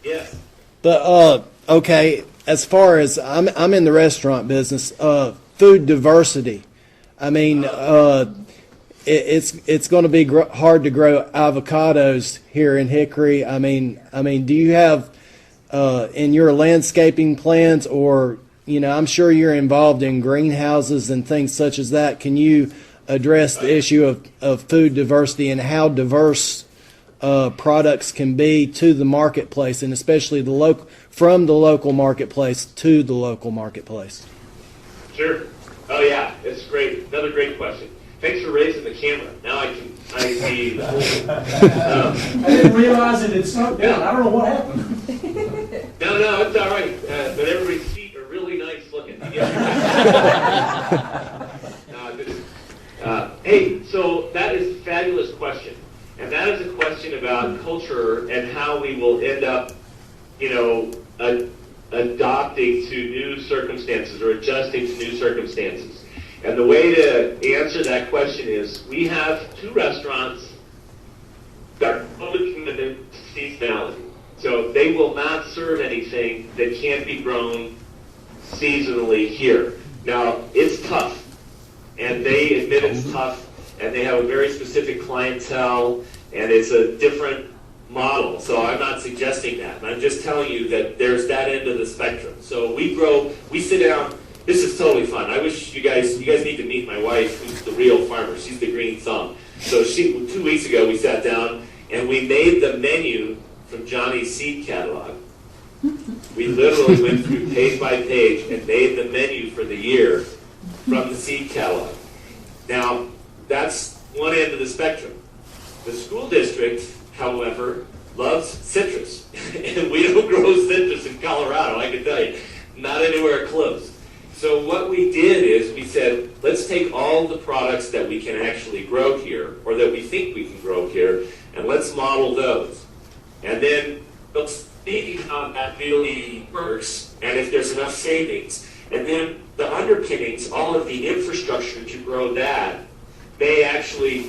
Yes. But okay, as far as I'm in the restaurant business, food diversity. I mean, it's going to be hard to grow avocados here in Hickory. I mean, do you have in your landscaping plans, or I'm sure you're involved in greenhouses and things such as that. Can you address the issue of food diversity and how diverse products can be to the marketplace, and especially from the local marketplace to the local marketplace? Sure. Oh yeah, it's great. Another great question. Thanks for raising the camera. Now I see the whole. I didn't realize it had sunk down. I don't know what happened. No, it's all right. But everybody's feet are really nice looking. Hey, so that is a fabulous question. And that is a question about culture and how we will end up, adopting to new circumstances or adjusting to new circumstances. And the way to answer that question is we have 2 restaurants that are fully committed to seasonality. So they will not serve anything that can't be grown seasonally here. Now, it's tough. And they admit it's tough, and they have a very specific clientele, and it's a different model. So I'm not suggesting that. I'm just telling you that there's that end of the spectrum. So we sit down. This is totally fun. I wish you guys need to meet my wife, who's the real farmer. She's the green thumb. So 2 weeks ago, we sat down, and we made the menu from Johnny's seed catalog. We literally went through page by page and made the menu for the year from the seed catalog. Now, that's one end of the spectrum. The school district, however, loves citrus. And we don't grow citrus in Colorado, I can tell you. Not anywhere close. So what we did is we said, let's take all the products that we can actually grow here, or that we think we can grow here, and let's model those. And then let's see how that really works, and if there's enough savings. And then the underpinnings, all of the infrastructure to grow that, may actually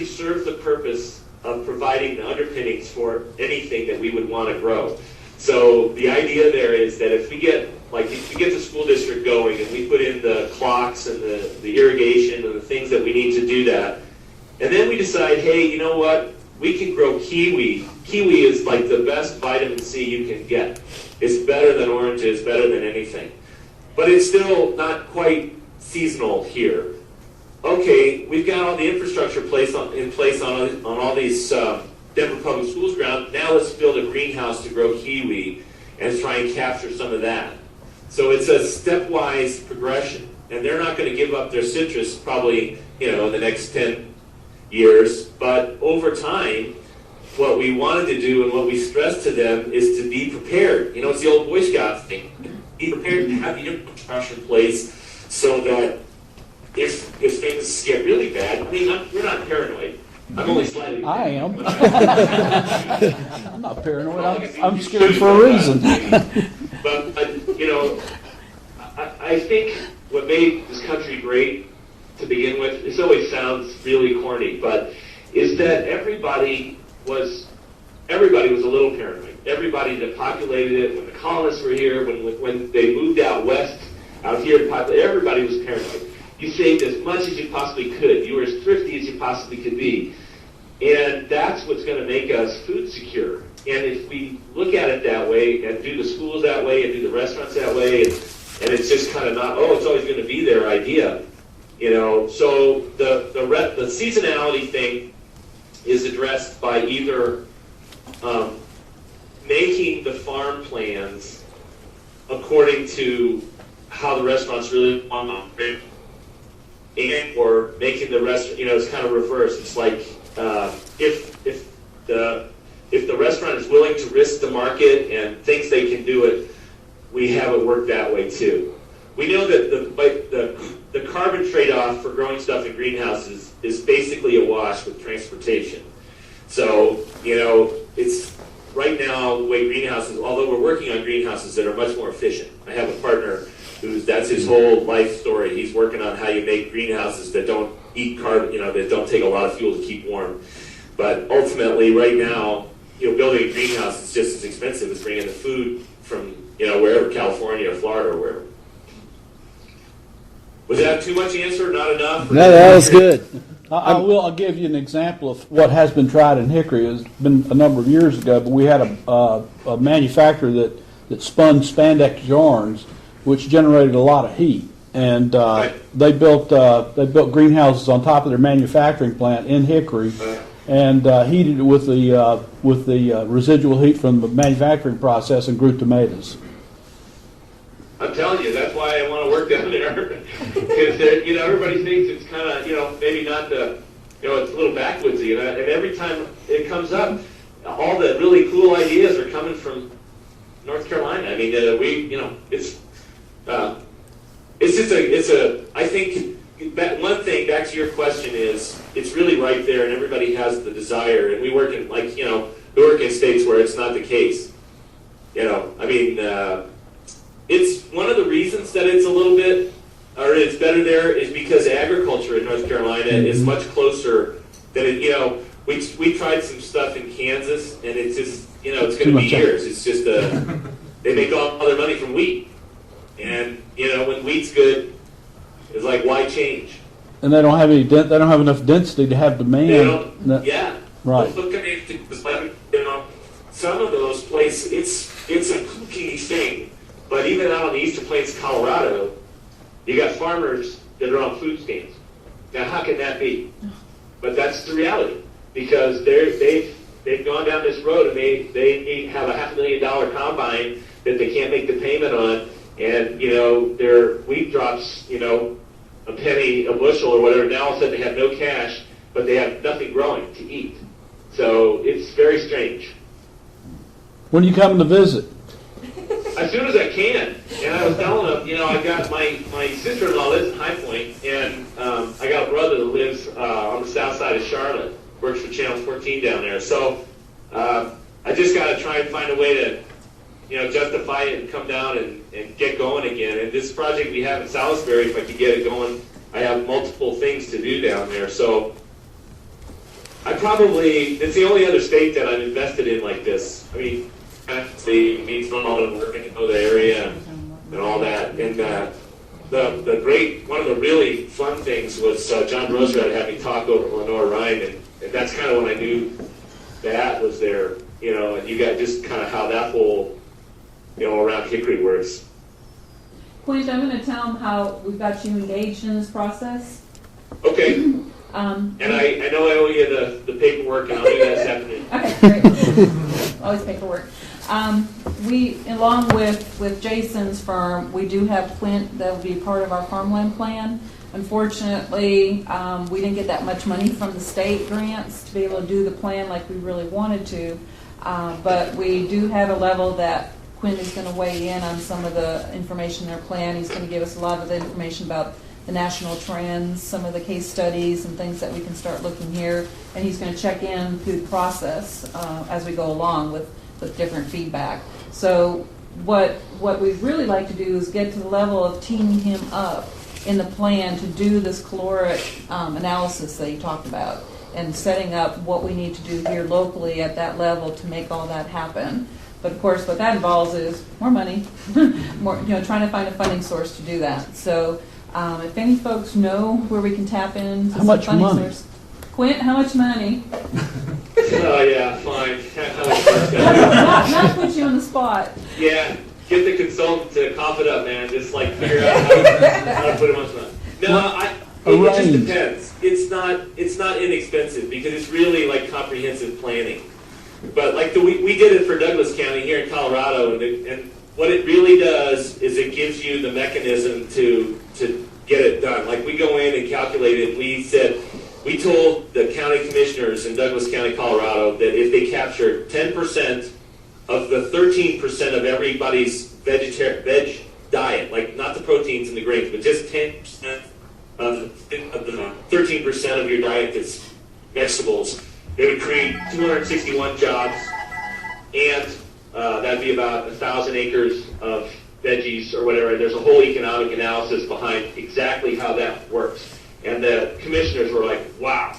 serve the purpose of providing the underpinnings for anything that we would want to grow. So the idea there is that if we get the school district going and we put in the clocks and the irrigation and the things that we need to do that, and then we decide, hey, you know what? We can grow kiwi. Kiwi is like the best vitamin C you can get. It's better than oranges, better than anything. But it's still not quite seasonal here. Okay, we've got all the infrastructure in place on all these Denver Public Schools ground. Now let's build a greenhouse to grow kiwi and try and capture some of that. So it's a stepwise progression. And they're not going to give up their citrus probably, in the next 10 years. But over time, what we wanted to do and what we stressed to them is to be prepared. It's the old Boy Scout thing. Be prepared to have the infrastructure in place so that if things get really bad, we're not paranoid. I'm only slightly. I am. I'm not paranoid. I'm scared for a reason. But I think what made this country great to begin with, this always sounds really corny, but is that everybody was a little paranoid. Everybody that populated it, when the colonists were here, when they moved out west, out here to populate, everybody was paranoid. You saved as much as you possibly could. You were as thrifty as you possibly could be. And that's what's going to make us food secure. And if we look at it that way and do the schools that way and do the restaurants that way, and it's just kind of not, it's always going to be their idea. So the seasonality thing is addressed by either making the farm plans according to how the restaurants really want to operate, and or making the restaurant, it's kind of reverse. It's like if the restaurant is willing to risk the market and thinks they can do it, we have it work that way too. We know that the carbon trade-off for growing stuff in greenhouses is basically a wash with transportation. So, it's right now the way greenhouses, although we're working on greenhouses that are much more efficient. I have a partner that's his whole life story. He's working on how you make greenhouses that don't eat carbon, that don't take a lot of fuel to keep warm. But ultimately, right now, building a greenhouse is just as expensive as bringing the food from, wherever, California or Florida or wherever. Was that too much answer? Not enough? No, that was good. I'll give you an example of what has been tried in Hickory. It's been a number of years ago, but we had a manufacturer that spun spandex yarns, which generated a lot of heat. And they built greenhouses on top of their manufacturing plant in Hickory, and heated it with the residual heat from the manufacturing process and grew tomatoes. I'm telling you, that's why I want to work down there. Because everybody thinks it's kind of maybe not the it's a little backwoodsy, and every time it comes up, all the really cool ideas are coming from North Carolina. I mean, I think one thing, back to your question, is it's really right there, and everybody has the desire, and we work in states where it's not the case. It's one of the reasons that it's a little bit, or it's better there, is because agriculture in North Carolina is much closer than it, we tried some stuff in Kansas, and it's just, it's going to be years. It's just, they make all their money from wheat. And, when wheat's good, it's like, why change? And they don't have they don't have enough density to have demand. They don't, yeah. Right. Look at it, some of those places, it's a kooky thing. But even out on the Eastern Plains of Colorado, you got farmers that are on food stamps. Now, how can that be? But that's the reality, because they've gone down this road, and they have a $500,000 combine that they can't make the payment on, and their wheat drops a penny a bushel or whatever. Now all of a sudden they have no cash, but they have nothing growing to eat. So it's very strange. When are you coming to visit? As soon as I can. And I was telling them, I got my sister-in-law lives in High Point, and I got a brother that lives on the south side of Charlotte, works for Channel 14 down there. So I just got to try and find a way to, justify it and come down and get going again. And this project we have in Salisbury, if I could get it going, I have multiple things to do down there. So it's the only other state that I've invested in like this. I mean, the means from all the work, and know the area and all that. And one of the really fun things was John Roosevelt had me talk over Lenore Ryan, and that's kind of when I knew that was there, and you got just kind of how that whole, around Hickory works. Quint, I'm going to tell them how we got you engaged in this process. Okay. And I know I owe you the paperwork, and I'll do that this afternoon. Okay, great. Always paperwork. We, along with Jason's firm, we do have Quint that will be part of our farmland plan. Unfortunately, we didn't get that much money from the state grants to be able to do the plan like we really wanted to. But we do have a level that Quint is going to weigh in on some of the information in our plan. He's going to give us a lot of the information about the national trends, some of the case studies and things that we can start looking here. And he's going to check in through the process as we go along with different feedback. So what we'd really like to do is get to the level of teaming him up in the plan to do this caloric analysis that you talked about, and setting up what we need to do here locally at that level to make all that happen. But of course, what that involves is more money, more, trying to find a funding source to do that. So if any folks know where we can tap into how much funding money? Source. Quint, how much money? Oh yeah, fine. Not put you on the spot. Yeah, get the consultant to cough it up, man. Just figure out how to put him on spot. No, it just depends. It's not inexpensive, because it's really like comprehensive planning. But we did it for Douglas County here in Colorado, and what it really does is it gives you the mechanism to get it done. Like, we go in and calculate it. We told the county commissioners in Douglas County, Colorado, that if they captured 10% of the 13% of everybody's veg diet, like not the proteins and the grains, but just 10% of the 13% of your diet that's vegetables, they would create 261 jobs, and that'd be about 1,000 acres of veggies or whatever. There's a whole economic analysis behind exactly how that works. And the commissioners were like, wow,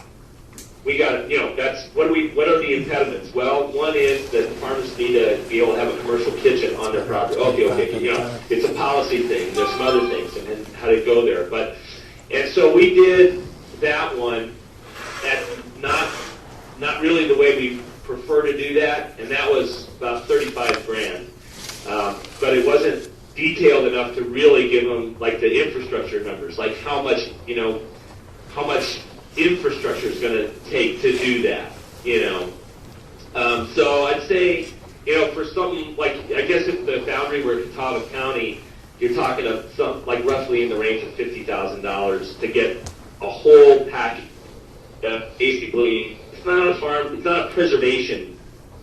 we got, that's, what are the impediments? Well, one is that the farmers need to be able to have a commercial kitchen on their property. Okay, it's a policy thing, there's some other things, and then how to go there. And so we did that one at not really the way we prefer to do that, and that was about 35 grand. But it wasn't detailed enough to really give them like the infrastructure numbers, like how much infrastructure is going to take to do that, So I'd say, for something like, I guess if the boundary were Catawba County, you're talking of some, like roughly in the range of $50,000 to get a whole package. Basically, it's not a farm, it's not a preservation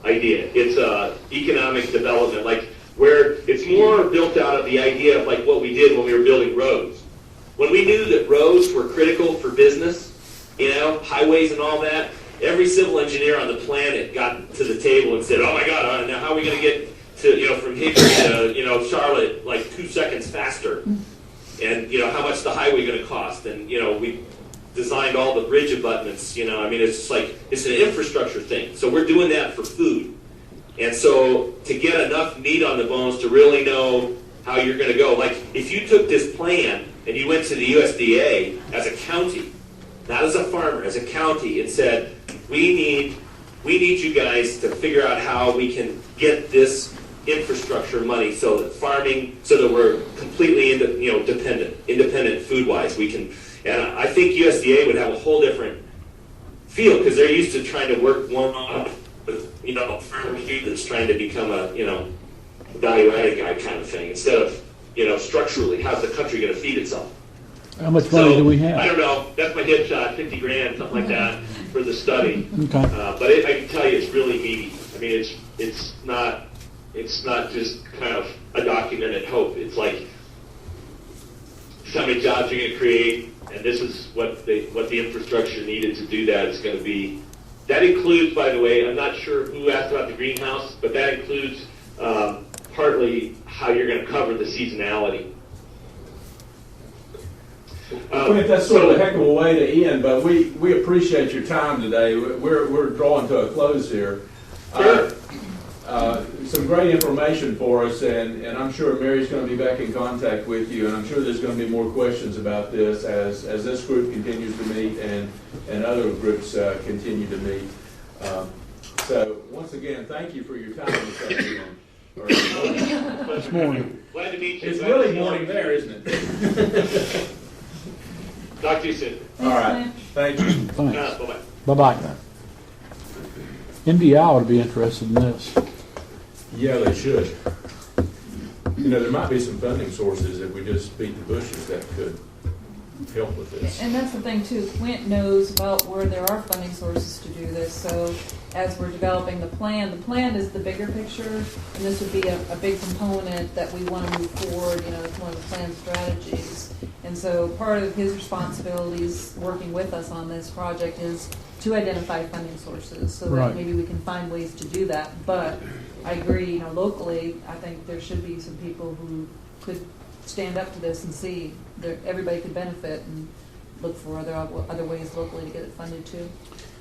idea. It's a economic development, like where it's more built out of the idea of like what we did when we were building roads. When we knew that roads were critical for business, highways and all that, every civil engineer on the planet got to the table and said, oh my God, now how are we going to get to, from Hickory to, Charlotte, like 2 seconds faster? And, how much the highway going to cost? And, we designed all the bridge abutments, it's just like, it's an infrastructure thing. So we're doing that for food. And so to get enough meat on the bones to really know how you're going to go, like if you took this plan and you went to the USDA as a county, not as a farmer, as a county, and said, we need you guys to figure out how we can get this infrastructure money so that farming, so that we're completely independent food-wise. We can, and I think USDA would have a whole different feel because they're used to trying to work one on with farmer here that's trying to become a value-added guy kind of thing instead of structurally how's the country going to feed itself. How much money do we have? I don't know. That's my hit shot, 50 grand, something like that, for the study. Okay. But I can tell you, it's really meaty. I mean, it's not just kind of a documented hope. It's like how many jobs you're going to create, and this is what the infrastructure needed to do that is going to be. That includes, by the way, I'm not sure who asked about the greenhouse, but that includes partly how you're going to cover the seasonality. Clint, that's sort of a heck of a way to end, but we appreciate your time today. We're drawing to a close here. Sure. Some great information for us, and I'm sure Mary's going to be back in contact with you, and I'm sure there's going to be more questions about this as this group continues to meet and other groups continue to meet. So once again, thank you for your time this afternoon. This morning. Glad to meet you. It's really morning there, isn't it? Talk to you soon. All right. Thank you. Thanks. Bye-bye. Bye-bye. NDI ought to be interested in this. Yeah, they should. There might be some funding sources if we just beat the bushes that could help with this. And that's the thing too, Clint knows about where there are funding sources to do this, so as we're developing the plan is the bigger picture, and this would be a big component that we want to move forward, it's one of the plan strategies. And so part of his responsibilities working with us on this project is to identify funding sources so that maybe we can find ways to do that. But I agree, locally, I think there should be some people who could stand up to this and see that everybody could benefit and look for other ways locally to get it funded too.